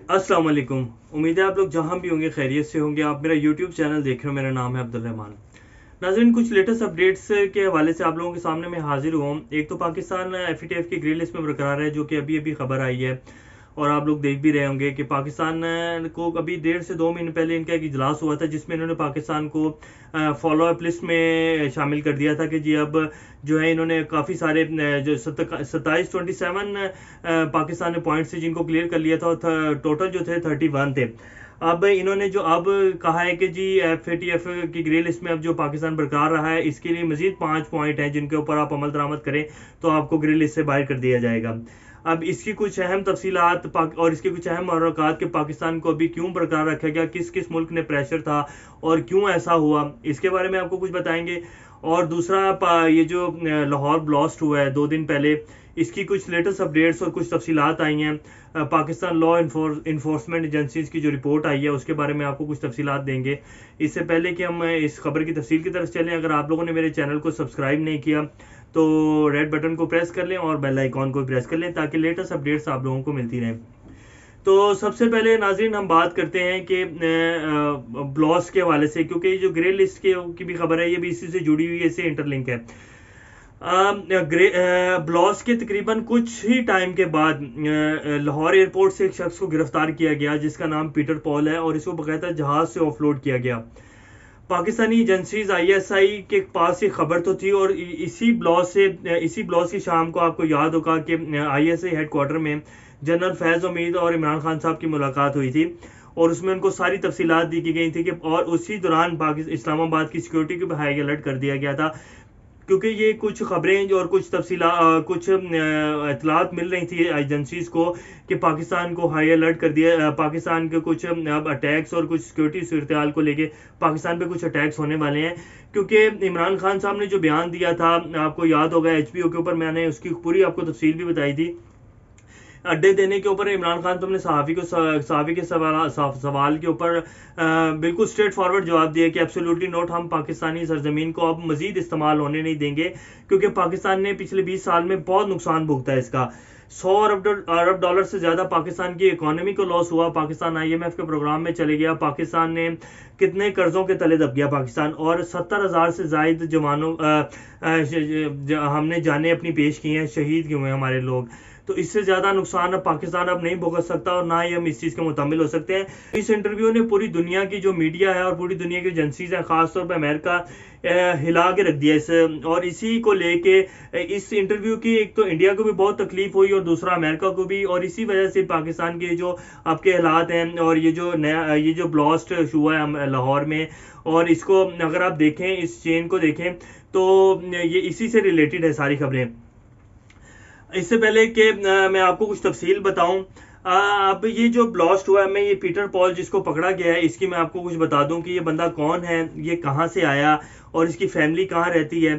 अस्सलाम वालेकुम। उम्मीद है आप लोग जहां भी होंगे खैरियत से होंगे। आप मेरा यूट्यूब चैनल देख रहे हो, मेरा नाम है अब्दुल रहमान। नाज़रीन, कुछ लेटेस्ट अपडेट्स के हवाले से आप लोगों के सामने मैं हाजिर हुआ हूँ। एक तो पाकिस्तान एफएटीएफ की ग्रे लिस्ट में बरकरार है, जो कि अभी अभी खबर आई है और आप लोग देख भी रहे होंगे कि पाकिस्तान को अभी 1.5 से 2 महीने पहले इनका एक इजलास हुआ था, जिसमें इन्होंने पाकिस्तान को फॉलो अप लिस्ट में शामिल कर दिया था कि जी अब जो है इन्होंने काफ़ी सारे जो 27 पाकिस्तान ने पॉइंट्स थे जिनको क्लियर कर लिया था, और टोटल जो थे 31 थे। अब इन्होंने जो अब कहा है कि जी एफएटीएफ की ग्रे लिस्ट में अब जो पाकिस्तान बरकरार रहा है, इसके लिए मजीद 5 पॉइंट हैं जिनके ऊपर आप अमल दरामद करें तो आपको ग्रे लिस्ट से बाहर कर दिया जाएगा। अब इसकी कुछ अहम तफसीलात और इसके कुछ अहम मुहर्रकात के पाकिस्तान को अभी क्यों बरकरार रखा गया, किस किस मुल्क ने प्रेशर था और क्यों ऐसा हुआ, इसके बारे में आपको कुछ बताएंगे। और दूसरा, ये जो लाहौर ब्लास्ट हुआ है 2 दिन पहले, इसकी कुछ लेटेस्ट अपडेट्स और कुछ तफसीलात आई हैं। पाकिस्तान लॉ इन्फोर्समेंट एजेंसीज की जो रिपोर्ट आई है उसके बारे में आपको कुछ तफसीलात देंगे। इससे पहले कि हम इस खबर की तफसील की तरफ चलें, अगर आप लोगों ने मेरे चैनल को सब्सक्राइब नहीं किया तो रेड बटन को प्रेस कर लें और बेल आइकॉन को प्रेस कर लें ताकि लेटेस्ट अपडेट्स आप लोगों को मिलती रहें। तो सबसे पहले नाज़रीन हम बात करते हैं कि ब्लॉस के हवाले से, क्योंकि ये जो ग्रे लिस्ट की भी खबर है, ये भी इसी से जुड़ी हुई है, इससे इंटरलिंक है। ब्लॉस के तकरीबन कुछ ही टाइम के बाद लाहौर एयरपोर्ट से एक शख्स को गिरफ्तार किया गया जिसका नाम पीटर पॉल है, और इसको बाकायदा जहाज से ऑफलोड किया गया। पाकिस्तानी एजेंसीज आईएसआई के पास ये खबर तो थी, और इसी ब्लॉस की शाम को आपको याद होगा कि आईएसआई हेडक्वार्टर में जनरल फैज़ उम्मीद और इमरान खान साहब की मुलाकात हुई थी, और उसमें उनको सारी तफसीलात दी गई थी कि और उसी दौरान इस्लामाबाद की सिक्योरिटी को भी हाई अलर्ट कर दिया गया था, क्योंकि ये कुछ खबरें और कुछ कुछ इतलात मिल रही थी एजेंसीज को कि पाकिस्तान को हाई अलर्ट कर दिया, पाकिस्तान के कुछ अब अटैक्स और कुछ सिक्योरिटी सूरत हाल को लेके पाकिस्तान पे कुछ अटैक्स होने वाले हैं। क्योंकि इमरान खान साहब ने जो बयान दिया था, आपको याद होगा एचपीओ के ऊपर, मैंने उसकी पूरी आपको तफसील भी बताई थी। अड्डे देने के ऊपर इमरान खान तुमने सहाफ़ी के सवाल के ऊपर बिल्कुल स्ट्रेट फॉरवर्ड जवाब दिया कि एब्सोल्युटली नोट, हम पाकिस्तानी सरजमीन को अब मजीद इस्तेमाल होने नहीं देंगे, क्योंकि पाकिस्तान ने पिछले 20 साल में बहुत नुकसान भुगता है इसका। 100 अरब डॉलर से ज़्यादा पाकिस्तान की इकोनॉमी को लॉस हुआ, पाकिस्तान आईएमएफ के प्रोग्राम में चले गया, पाकिस्तान ने कितने कर्जों के तले दब गया पाकिस्तान, और 70,000 से जायद जवानों हमने जानें अपनी पेश की हैं, शहीद हुए हैं हमारे लोग। तो इससे ज़्यादा नुकसान अब पाकिस्तान अब नहीं भुगत सकता, और ना ही हम इस चीज़ के मुतमिल हो सकते हैं। इस इंटरव्यू ने पूरी दुनिया की जो मीडिया है और पूरी दुनिया की एजेंसीज हैं, ख़ासतौर पर अमेरिका, हिला के रख दिया इस, और इसी को लेके इस इंटरव्यू की एक तो इंडिया को भी बहुत तकलीफ हुई और दूसरा अमेरिका को भी, और इसी वजह से पाकिस्तान के जो आपके हालात हैं और ये जो ब्लास्ट हुआ है लाहौर में, और इसको अगर आप देखें, इस चेन को देखें, तो ये इसी से रिलेटेड है सारी खबरें। इससे पहले कि मैं आपको कुछ तफसील बताऊं, अब ये जो ब्लास्ट हुआ है, मैं ये पीटर पॉल जिसको पकड़ा गया है, इसकी मैं आपको कुछ बता दूं कि ये बंदा कौन है, ये कहां से आया और इसकी फैमिली कहां रहती है।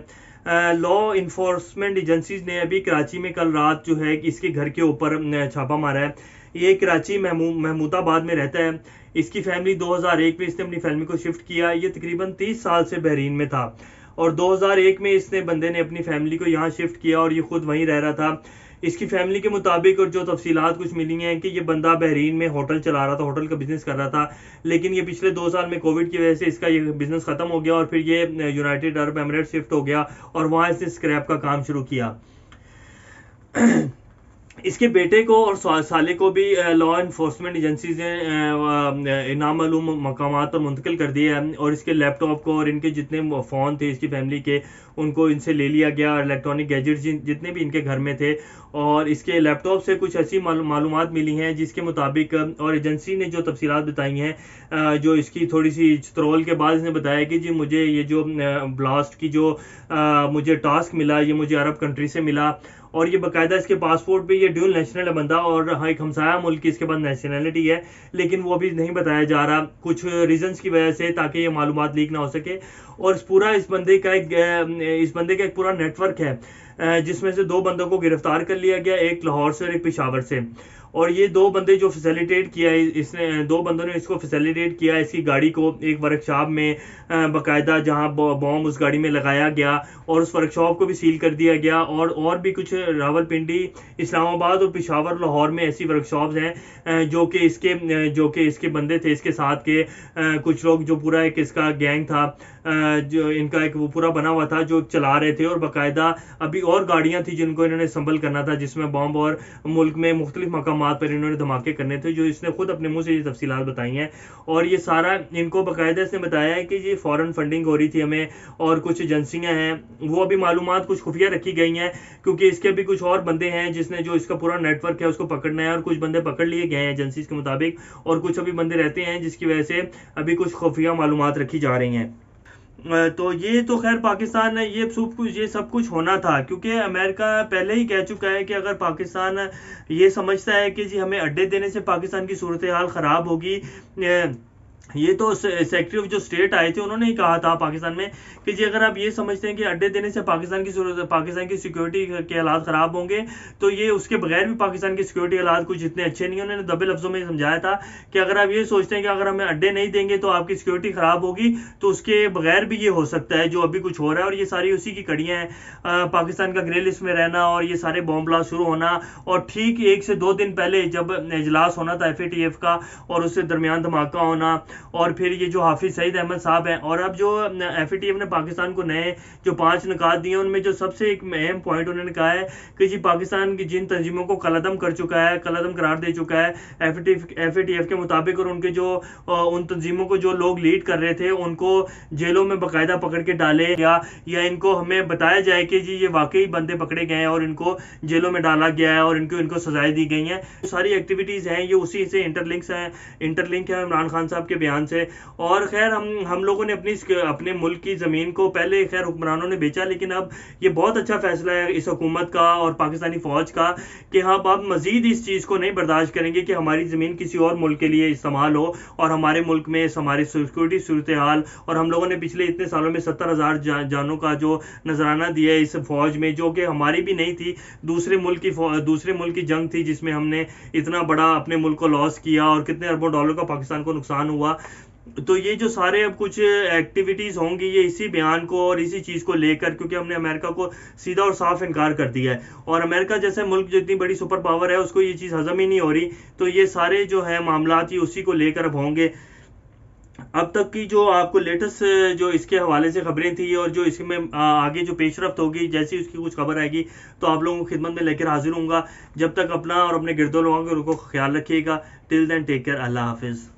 लॉ इन्फोर्समेंट एजेंसीज ने अभी कराची में कल रात जो है इसके घर के ऊपर छापा मारा है। ये कराची महमूदाबाद में रहता है। इसकी फैमिली 2001 में इसने अपनी फैमिली को शिफ्ट किया। ये तकरीबन 30 साल से बहरीन में था, और 2001 में इसने बंदे ने अपनी फैमिली को यहाँ शिफ्ट किया और ये खुद वहीं रह रहा था। इसकी फैमिली के मुताबिक और जो तफसीलात कुछ मिली हैं कि ये बंदा बहरीन में होटल चला रहा था, होटल का बिजनेस कर रहा था, लेकिन ये पिछले 2 साल में कोविड की वजह से इसका ये बिजनेस खत्म हो गया, और फिर ये यूनाइटेड अरब एमिरेट शिफ्ट हो गया और वहाँ इसने स्क्रैप का काम शुरू किया। इसके बेटे को और साले को भी लॉ इन्फोर्समेंट एजेंसीज ने नामालूम मकामात पर मुंतकिल कर दिया है, और इसके लैपटॉप को और इनके जितने फ़ोन थे इसकी फैमिली के, उनको इनसे ले लिया गया, और इलेक्ट्रॉनिक गैजेट्स जितने भी इनके घर में थे, और इसके लैपटॉप से कुछ ऐसी मालूमात मिली हैं जिसके मुताबिक, और एजेंसी ने जो तफसीलात बताई हैं, जो इसकी थोड़ी सी चतरोल के बाद इसने बताया कि जी मुझे ये जो ब्लास्ट की जो मुझे टास्क मिला, ये मुझे अरब कंट्री से मिला, और ये बाकायदा इसके पासपोर्ट पे ये ड्यूल नेशनल है बंदा, और हाँ एक हमसाया मुल्क की इसके पास नेशनलिटी है, लेकिन वो अभी नहीं बताया जा रहा कुछ रीजंस की वजह से, ताकि ये मालूमात लीक ना हो सके। और इस बंदे का एक पूरा नेटवर्क है, जिसमें से 2 बंदों को गिरफ्तार कर लिया गया, एक लाहौर से और एक पेशावर से। اور یہ دو بندے جو فیسیلیٹیٹ کیا ہے اس نے، دو بندوں نے اس کو فیسیلیٹیٹ کیا اس کی گاڑی کو ایک ورک شاپ میں باقاعدہ جہاں بوم اس گاڑی میں لگایا گیا اور اس ورک شاپ کو بھی سیل کر دیا گیا، اور بھی کچھ راولپنڈی، اسلام آباد اور پشاور، لاہور میں ایسی ورک شاپس ہیں جو کہ اس کے بندے تھے اس کے ساتھ کے کچھ لوگ جو پورا ایک اس کا گینگ تھا جو ان کا ایک وہ پورا بنا ہوا تھا جو چلا رہے تھے، اور باقاعدہ ابھی اور گاڑیاں تھیں جن کو انہوں نے سنبھل کرنا تھا جس میں بم اور ملک میں مختلف مقامات پر انہوں نے دھماکے کرنے تھے، جو اس نے خود اپنے منہ سے یہ تفصیلات بتائی ہیں۔ اور یہ سارا ان کو باقاعدہ اس نے بتایا ہے کہ یہ فورن فنڈنگ ہو رہی تھی ہمیں، اور کچھ ایجنسیاں ہیں وہ ابھی معلومات کچھ خفیہ رکھی گئی ہیں کیونکہ اس کے بھی کچھ اور بندے ہیں جس نے جو اس کا پورا نیٹ ورک ہے اس کو پکڑنا ہے، اور کچھ بندے پکڑ لیے گئے ہیں ایجنسیز کے مطابق، اور کچھ ابھی بندے رہتے ہیں جس کی وجہ سے ابھی کچھ خفیہ معلومات رکھی جا رہی ہیں۔ تو یہ تو خیر پاکستان یہ سب کچھ ہونا تھا، کیونکہ امریکہ پہلے ہی کہہ چکا ہے کہ اگر پاکستان یہ سمجھتا ہے کہ جی ہمیں اڈے دینے سے پاکستان کی صورتحال خراب ہوگی، یہ تو سیکرٹری آف جو اسٹیٹ آئے تھے انہوں نے ہی کہا تھا پاکستان میں کہ جی اگر آپ یہ سمجھتے ہیں کہ اڈے دینے سے پاکستان کی سیکورٹی کے حالات خراب ہوں گے تو یہ اس کے بغیر بھی پاکستان کی سیکورٹی حالات کچھ اتنے اچھے نہیں ہیں۔ انہوں نے دبے لفظوں میں سمجھایا تھا کہ اگر آپ یہ سوچتے ہیں کہ اگر ہمیں اڈے نہیں دیں گے تو آپ کی سیکورٹی خراب ہوگی، تو اس کے بغیر بھی یہ ہو سکتا ہے جو ابھی کچھ ہو رہا ہے، اور یہ ساری اسی کی کڑیاں ہیں، پاکستان کا گرے لسٹ میں رہنا اور یہ سارے بوم بلاسٹ شروع ہونا، اور ٹھیک 1 سے 2 دن پہلے جب اجلاس ہونا تھا FATF کا اور اس سے درمیان دھماکہ ہونا، اور پھر یہ جو حافظ سعید احمد صاحب ہیں، اور اب جو FATF نے پاکستان کو نئے جو 5 نکات دیے ان میں جو سب سے ایک اہم پوائنٹ انہوں نے کہا ہے کہ جی پاکستان کی جن تنظیموں کو قلعدم کر چکا ہے، قلعدم قرار دے چکا ہے FATF کے مطابق، اور ان کے جو ان تنظیموں کو جو لوگ لیڈ کر رہے تھے ان کو جیلوں میں باقاعدہ پکڑ کے ڈالے یا ان کو ہمیں بتایا جائے کہ جی یہ واقعی بندے پکڑے گئے ہیں اور ان کو جیلوں میں ڈالا گیا ہے اور ان کو سزائیں دی گئی ہیں۔ ساری ایکٹیویٹیز ہیں یہ اسی سے انٹرلنک ہے عمران خان صاحب کے بیان سے۔ اور خیر ہم لوگوں نے اپنے ملک کی زمین کو پہلے خیر حکمرانوں نے بیچا، لیکن اب یہ بہت اچھا فیصلہ ہے اس حکومت کا اور پاکستانی فوج کا کہ ہم اب مزید اس چیز کو نہیں برداشت کریں گے کہ ہماری زمین کسی اور ملک کے لیے استعمال ہو اور ہمارے ملک میں ہماری سیکورٹی صورتحال، اور ہم لوگوں نے پچھلے اتنے سالوں میں 70,000 جانوں کا جو نذرانہ دیا ہے اس فوج میں، جو کہ ہماری بھی نہیں تھی، دوسرے ملک کی جنگ تھی جس میں ہم نے اتنا بڑا اپنے ملک کو لاس کیا اور کتنے اربوں ڈالر کا پاکستان کو نقصان ہوا۔ تو یہ جو سارے اب کچھ ایکٹیویٹیز ہوں گی یہ اسی بیان کو اور اسی چیز کو لے کر، کیونکہ ہم نے امریکہ کو سیدھا اور صاف انکار کر دیا ہے، اور امریکہ جیسے ملک جو اتنی بڑی سپر پاور ہے اس کو یہ چیز ہضم ہی نہیں ہو رہی، تو یہ سارے جو ہے معاملات یہ اسی کو لے کر اب ہوں گے۔ اب تک کی جو آپ کو لیٹسٹ جو اس کے حوالے سے خبریں تھیں اور جو اس میں آگے جو پیش رفت ہوگی جیسی اس کی کچھ خبر آئے گی تو آپ لوگوں کی خدمت میں لے کر حاضر ہوں گا۔ جب تک اپنا اور اپنے گرد و لوگوں کو خیال رکھیے گا۔ ٹل دین ٹیک کیئر، اللہ حافظ۔